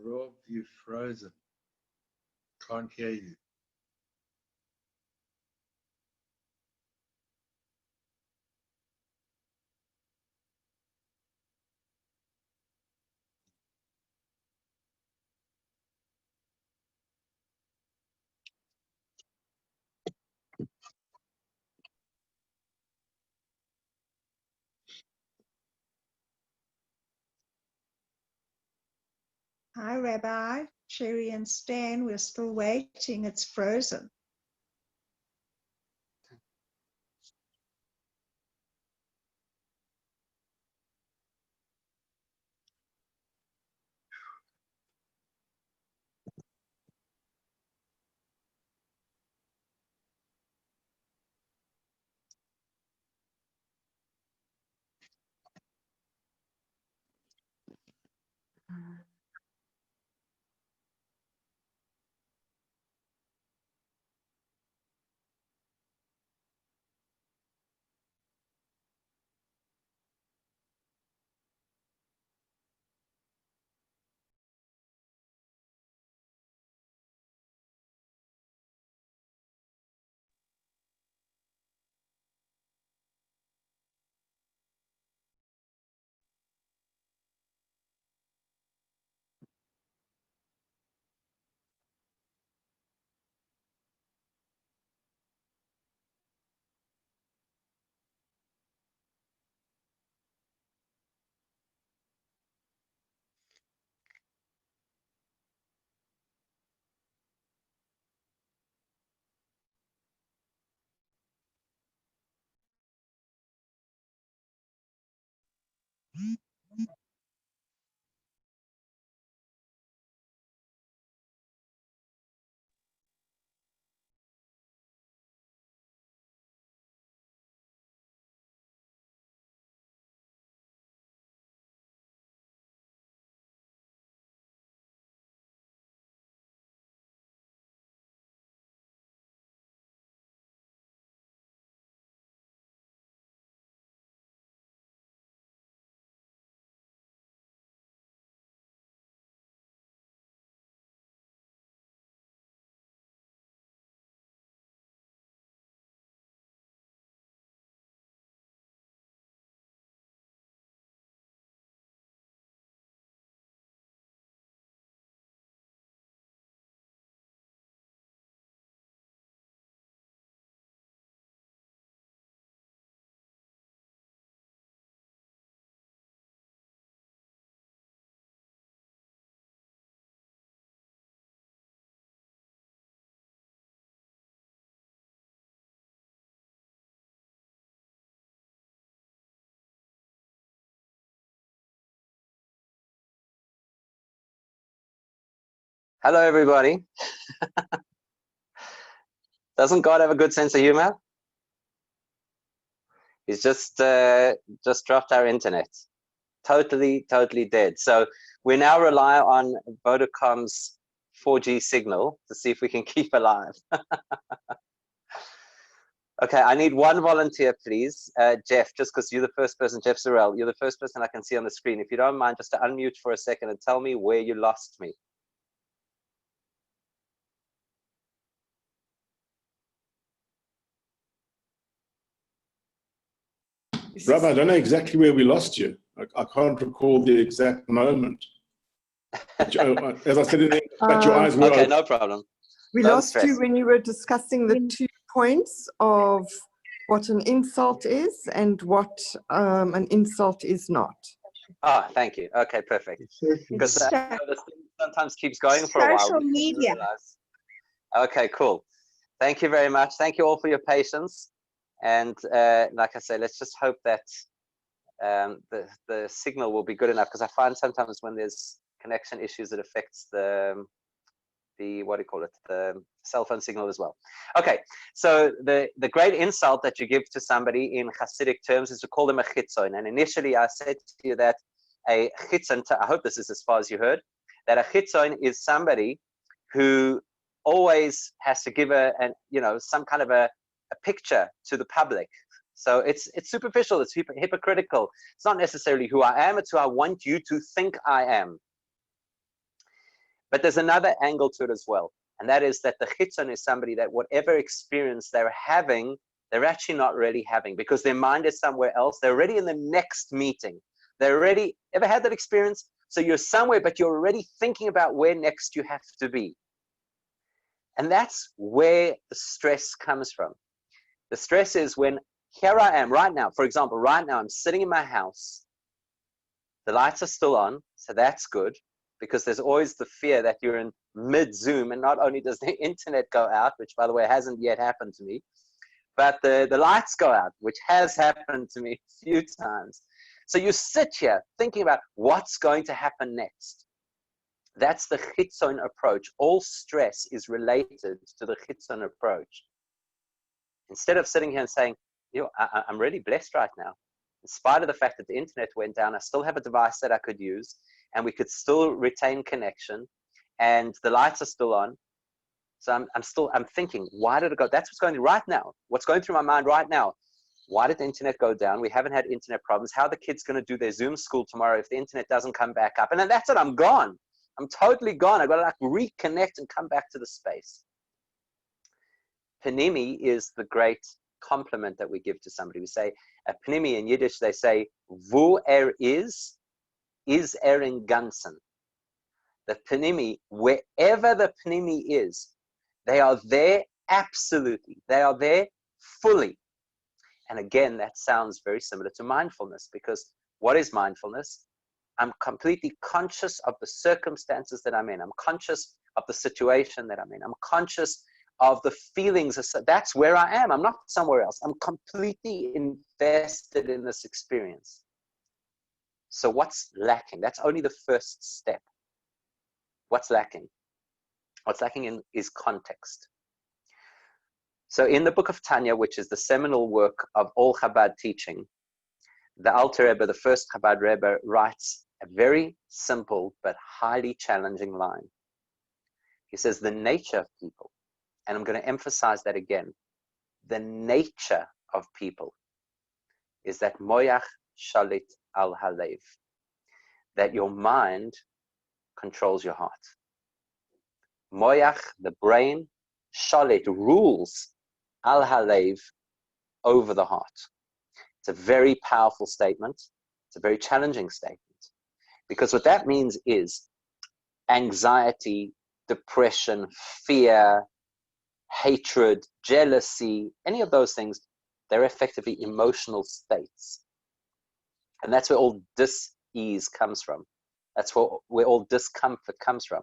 Rob, you're frozen. Can't hear you. Hi, Rabbi. Sherry and Stan, we're still waiting. It's frozen. Hello, everybody. Doesn't God have a good sense of humor? He's just dropped our internet. Totally dead. So we now rely on Vodacom's 4G signal to see if we can keep alive. Okay, I need one volunteer, please. Jeff, just because you're the first person, Jeff Sorrell, you're the first person I can see on the screen. If you don't mind, just to unmute for a second and tell me where you lost me. Rob, I don't know exactly where we lost you. I can't recall the exact moment. But, as I said in the but your eyes were okay, open. no problem. We Don't lost stress. you when you were discussing the 2 points of what an insult is and what an insult is not. Ah, thank you. Okay, perfect. Because this thing sometimes keeps going for a while. Social media. Okay, cool. Thank you very much. Thank you all for your patience. And like I say, let's just hope that the signal will be good enough, because I find sometimes when there's connection issues, it affects the what do you call it, the cell phone signal as well. Okay, so the great insult that you give to somebody in Hasidic terms is to call them a chitzon. And initially I said to you that a chitzon, I hope this is as far as you heard, that a chitzon is somebody who always has to give some kind of a picture to the public. So it's superficial, it's hypocritical. It's not necessarily who I am, it's who I want you to think I am. But there's another angle to it as well, and that is that the chitzon is somebody that whatever experience they're having, they're actually not really having, because their mind is somewhere else. They're already in the next meeting. They're already, ever had that experience? So you're somewhere, but you're already thinking about where next you have to be. And that's where the stress comes from. The stress is when here I am right now, for example, right now I'm sitting in my house. The lights are still on, so that's good, because there's always the fear that you're in mid-Zoom, and not only does the internet go out, which by the way hasn't yet happened to me, but the lights go out, which has happened to me a few times. So you sit here thinking about what's going to happen next. That's the chitzon approach. All stress is related to the chitzon approach. Instead of sitting here and saying, I'm really blessed right now. In spite of the fact that the internet went down, I still have a device that I could use, and we could still retain connection, and the lights are still on. So I'm thinking, why did it go? That's what's going through right now. What's going through my mind right now? Why did the internet go down? We haven't had internet problems. How are the kids going to do their Zoom school tomorrow if the internet doesn't come back up? And then that's it, I'm gone. I'm totally gone. I've got to reconnect and come back to the space. Panimi is the great compliment that we give to somebody. We say, a Panimi in Yiddish, they say, Wo is in Ganzen. The Panimi, wherever the Panimi is, they are there absolutely. They are there fully. And again, that sounds very similar to mindfulness, because what is mindfulness? I'm completely conscious of the circumstances that I'm in. I'm conscious of the situation that I'm in. I'm conscious of the feelings. That's where I am. I'm not somewhere else. I'm completely invested in this experience. So what's lacking? That's only the first step. What's lacking? What's lacking is context. So in the book of Tanya, which is the seminal work of all Chabad teaching, the Alter Rebbe, the first Chabad Rebbe, writes a very simple but highly challenging line. He says, the nature of people, and I'm going to emphasize that again, the nature of people is that moyach shalit al halev, that your mind controls your heart. Moyach, the brain, shalit, rules al halev, over the heart. It's a very powerful statement. It's a very challenging statement. Because what that means is anxiety, depression, fear, hatred, jealousy, any of those things, they're effectively emotional states. And that's where all dis-ease comes from. That's where all discomfort comes from.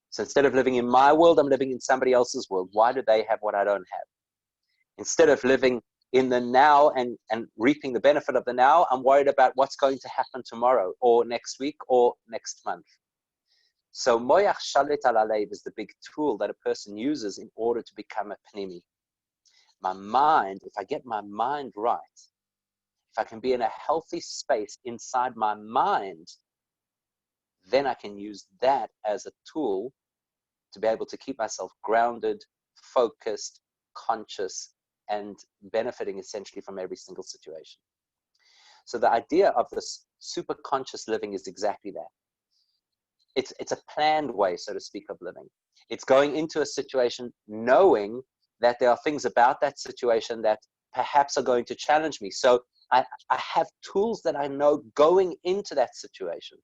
So instead of living in my world, I'm living in somebody else's world. Why do they have what I don't have? Instead of living in the now and reaping the benefit of the now, I'm worried about what's going to happen tomorrow or next week or next month. So moyach shalit al halev is the big tool that a person uses in order to become a pnimi. My mind, if I get my mind right, if I can be in a healthy space inside my mind, then I can use that as a tool to be able to keep myself grounded, focused, conscious, and benefiting essentially from every single situation. So the idea of this super conscious living is exactly that. It's a planned way, so to speak, of living. It's going into a situation knowing that there are things about that situation that perhaps are going to challenge me. So I have tools that I know going into that situation.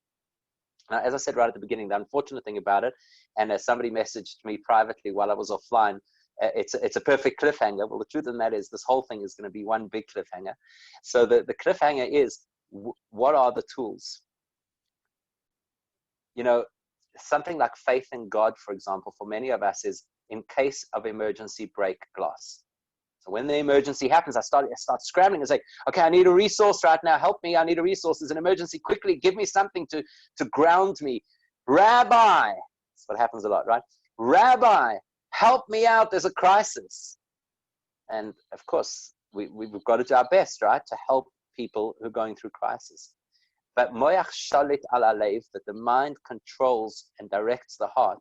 Now, as I said right at the beginning, the unfortunate thing about it, and as somebody messaged me privately while I was offline, it's a perfect cliffhanger. Well, the truth of that is this whole thing is going to be one big cliffhanger. So the cliffhanger is, what are the tools? You know, something like faith in God, for example, for many of us is in case of emergency, break glass. So when the emergency happens, I start scrambling and say, okay, I need a resource right now. Help me. I need a resource. There's an emergency. Quickly, give me something to ground me. Rabbi, that's what happens a lot, right? Rabbi, help me out. There's a crisis. And of course, we've got to do our best, right, to help people who are going through crisis. But moyach shalit al halev, that the mind controls and directs the heart,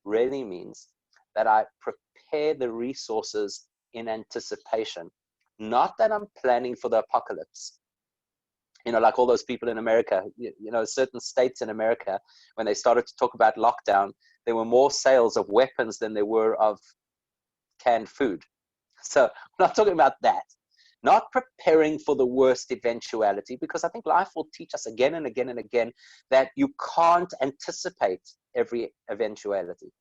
really means that I prepare the resources in anticipation. Not that I'm planning for the apocalypse. You know, like all those people in America, you know, certain states in America, when they started to talk about lockdown, there were more sales of weapons than there were of canned food. So I'm not talking about that. Not preparing for the worst eventuality, because I think life will teach us again and again and again that you can't anticipate every eventuality.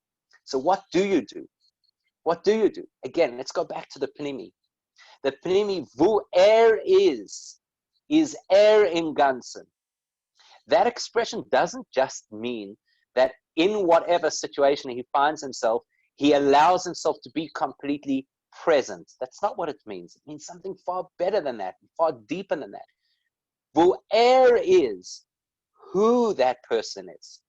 So what do you do? What do you do? Again, let's go back to the pnimi. The pnimi, vu is in ganzen. That expression doesn't just mean that in whatever situation he finds himself, he allows himself to be completely present. That's not what it means. It means something far better than that, far deeper than that. Vu is who that person is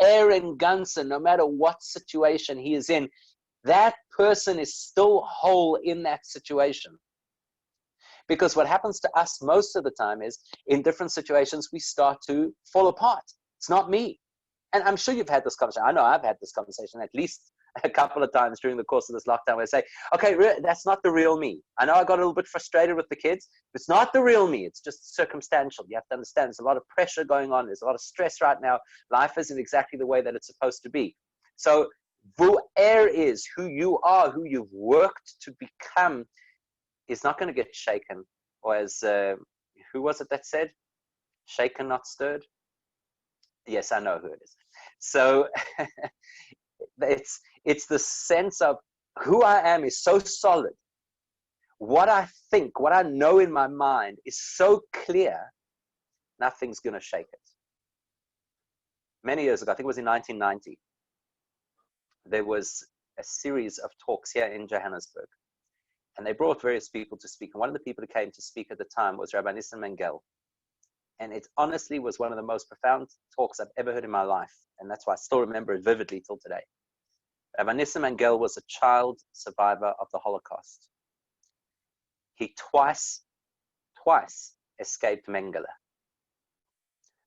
in ganzen, no matter what situation he is in. That person is still whole in that situation. Because what happens to us most of the time is, in different situations, we start to fall apart. It's not me. And I'm sure you've had this conversation. I know I've had this conversation at least a couple of times during the course of this lockdown, where I say, okay, that's not the real me. I know I got a little bit frustrated with the kids, but it's not the real me. It's just circumstantial. You have to understand there's a lot of pressure going on. There's a lot of stress right now. Life isn't exactly the way that it's supposed to be. So vu is who you are, who you've worked to become, is not going to get shaken. Or as, who was it that said? Shaken, not stirred? Yes, I know who it is. So it's the sense of who I am is so solid. What I think, what I know in my mind is so clear, nothing's going to shake it. Many years ago, I think it was in 1990, there was a series of talks here in Johannesburg. And they brought various people to speak. And one of the people who came to speak at the time was Rabbi Nissim Mengel. And it honestly was one of the most profound talks I've ever heard in my life. And that's why I still remember it vividly till today. Rabbi Nissim Mengel was a child survivor of the Holocaust. He twice escaped Mengele.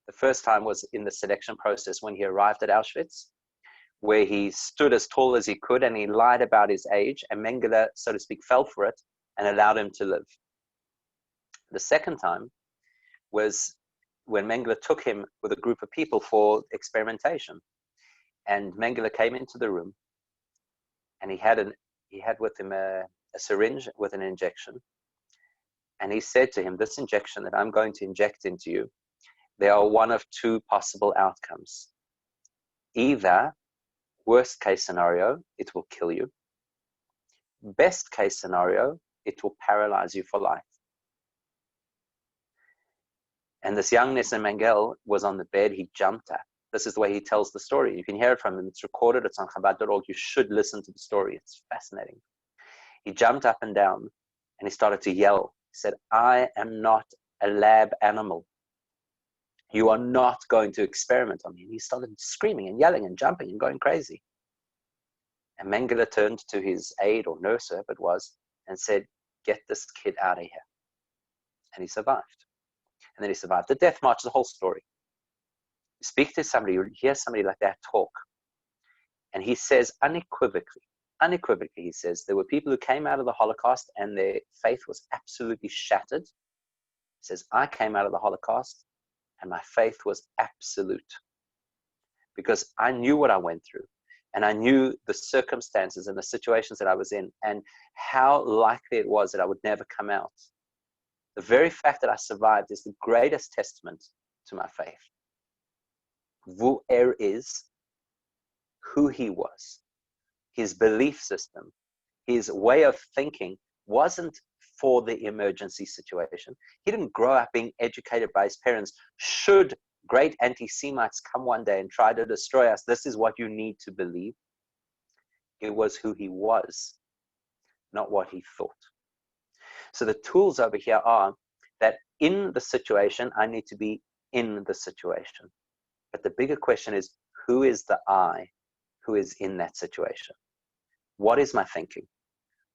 The first time was in the selection process when he arrived at Auschwitz, where he stood as tall as he could and he lied about his age, and Mengele, so to speak, fell for it and allowed him to live. The second time was when Mengele took him with a group of people for experimentation. And Mengele came into the room and he had with him a syringe with an injection. And he said to him, this injection that I'm going to inject into you, there are one of two possible outcomes. Either, worst case scenario, it will kill you. Best case scenario, it will paralyze you for life. And this young Nissim Mengel was on the bed, he jumped up. This is the way he tells the story. You can hear it from him, it's recorded, it's on Chabad.org. You should listen to the story, it's fascinating. He jumped up and down and he started to yell. He said, I am not a lab animal. You are not going to experiment on me. And he started screaming and yelling and jumping and going crazy. And Mengele turned to his aide or nurse, whoever it was, and said, get this kid out of here. And he survived. And then he survived the death march, the whole story. You speak to somebody, you hear somebody like that talk, and he says unequivocally, he says, there were people who came out of the Holocaust and their faith was absolutely shattered. He says, I came out of the Holocaust and my faith was absolute because I knew what I went through and I knew the circumstances and the situations that I was in and how likely it was that I would never come out. The very fact that I survived is the greatest testament to my faith. Wo is, who he was, his belief system, his way of thinking wasn't for the emergency situation. He didn't grow up being educated by his parents. Should great anti-Semites come one day and try to destroy us, this is what you need to believe. It was who he was, not what he thought. So the tools over here are that in the situation, I need to be in the situation. But the bigger question is, who is the I who is in that situation? What is my thinking?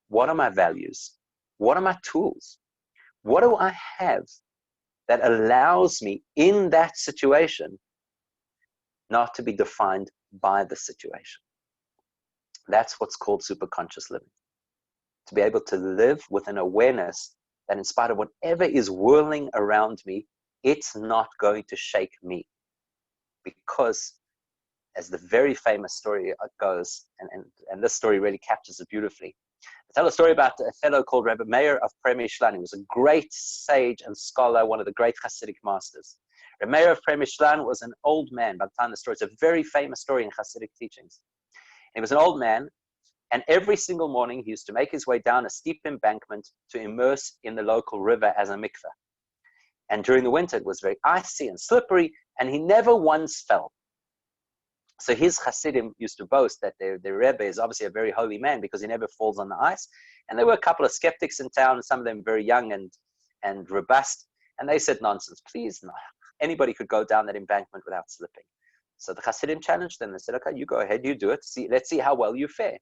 What are my values? What are my tools? What do I have that allows me in that situation not to be defined by the situation? That's what's called superconscious living. To be able to live with an awareness that in spite of whatever is whirling around me, it's not going to shake me. Because as the very famous story goes, and this story really captures it beautifully. I tell a story about a fellow called Rabbi Meir of Premishlan. He was a great sage and scholar, one of the great Hasidic masters. Rabbi Meir of Premishlan was an old man by the time the story. It's a very famous story in Hasidic teachings. He was an old man, and every single morning he used to make his way down a steep embankment to immerse in the local river as a mikveh. And during the winter, it was very icy and slippery, and he never once fell. So his Hasidim used to boast that their Rebbe is obviously a very holy man because he never falls on the ice. And there were a couple of skeptics in town, some of them very young and robust. And they said, nonsense, please, no. Anybody could go down that embankment without slipping. So the Hasidim challenged them. They said, okay, you go ahead, you do it. Let's see how well you fare.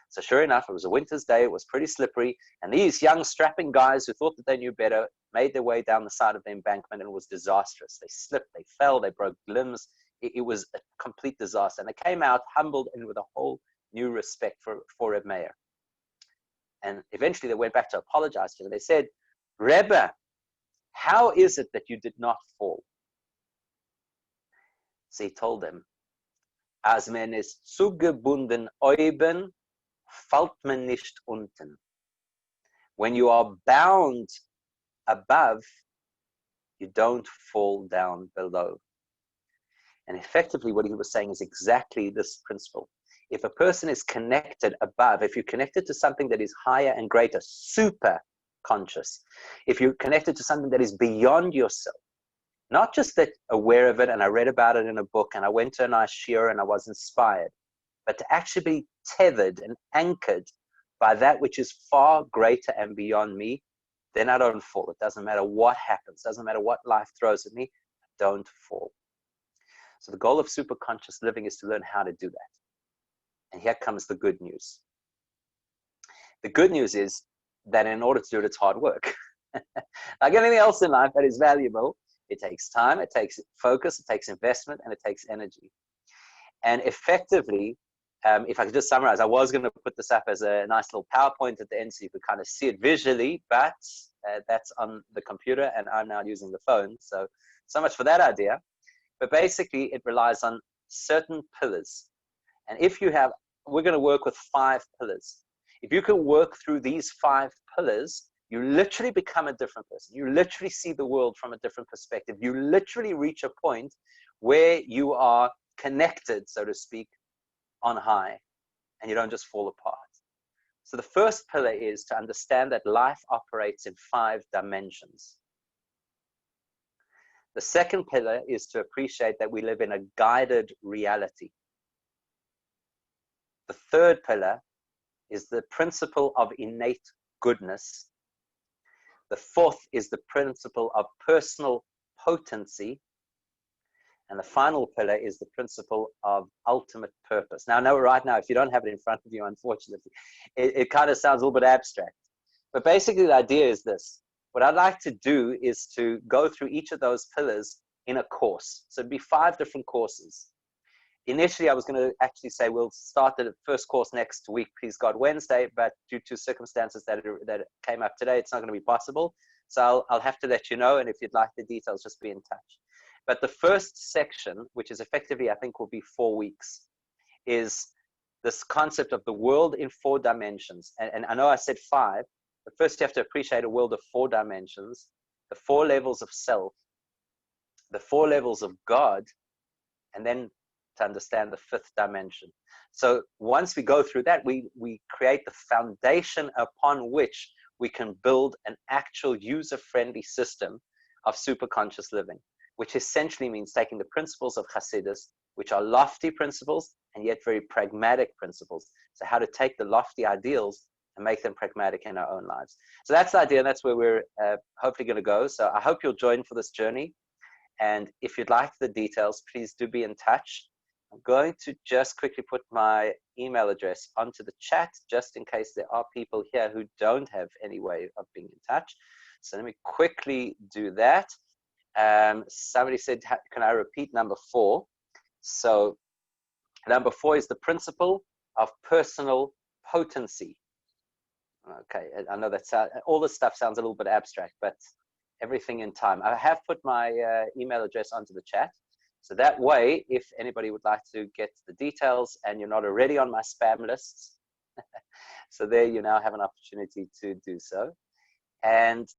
So sure enough, it was a winter's day. It was pretty slippery. And these young strapping guys who thought that they knew better made their way down the side of the embankment, and it was disastrous. They slipped, they fell, they broke limbs. It was a complete disaster. And they came out humbled and with a whole new respect for Reb Meir. And eventually they went back to apologize to him. They said, Rebbe, how is it that you did not fall? So he told them, As men ist zugebunden oben, fällt man nicht unten. When you are bound above, you don't fall down below. And effectively what he was saying is exactly this principle. If a person is connected above, if you're connected to something that is higher and greater, super conscious, if you're connected to something that is beyond yourself, not just that aware of it and I read about it in a book and I went to a nice shiur and I was inspired, but to actually be tethered and anchored by that which is far greater and beyond me, then I don't fall. It doesn't matter what happens, doesn't matter what life throws at me, I don't fall. So the goal of superconscious living is to learn how to do that. And here comes the good news. The good news is that in order to do it, it's hard work. Like anything else in life that is valuable, it takes time, it takes focus, it takes investment, and it takes energy. And effectively, if I could just summarize, I was going to put this up as a nice little PowerPoint at the end so you could kind of see it visually, but that's on the computer and I'm now using the phone. So much for that idea. But basically, it relies on certain pillars. And if you have, we're going to work with 5 pillars. If you can work through these 5 pillars, you literally become a different person. You literally see the world from a different perspective. You literally reach a point where you are connected, so to speak, on high, and you don't just fall apart. So the first pillar is to understand that life operates in 5 dimensions. The second pillar is to appreciate that we live in a guided reality. The third pillar is the principle of innate goodness. The fourth is the principle of personal potency. And the final pillar is the principle of ultimate purpose. Now, I know right now, if you don't have it in front of you, unfortunately, it kind of sounds a little bit abstract. But basically, the idea is this. What I'd like to do is to go through each of those pillars in a course. So it'd be 5 different courses. Initially, I was going to actually say we'll start the first course next week, please God, Wednesday, but due to circumstances that came up today, it's not going to be possible. So I'll have to let you know, and if you'd like the details, just be in touch. But the first section, which is effectively, I think, will be 4 weeks, is this concept of the world in 4 dimensions. And I know I said 5, but first you have to appreciate a world of 4 dimensions, the 4 levels of self, the 4 levels of God, and then to understand the 5th dimension. So once we go through that, we create the foundation upon which we can build an actual user-friendly system of superconscious living, which essentially means taking the principles of Hasidus, which are lofty principles and yet very pragmatic principles. So how to take the lofty ideals and make them pragmatic in our own lives. So that's the idea, and that's where we're hopefully going to go. So I hope you'll join for this journey. And if you'd like the details, please do be in touch. I'm going to just quickly put my email address onto the chat, just in case there are people here who don't have any way of being in touch. So let me quickly do that. Somebody said, can I repeat number 4? So number 4 is the principle of personal potency. Okay, I know that's all this stuff sounds a little bit abstract, but everything in time. I have put my email address onto the chat. So that way, if anybody would like to get the details and you're not already on my spam lists, so there you now have an opportunity to do so. And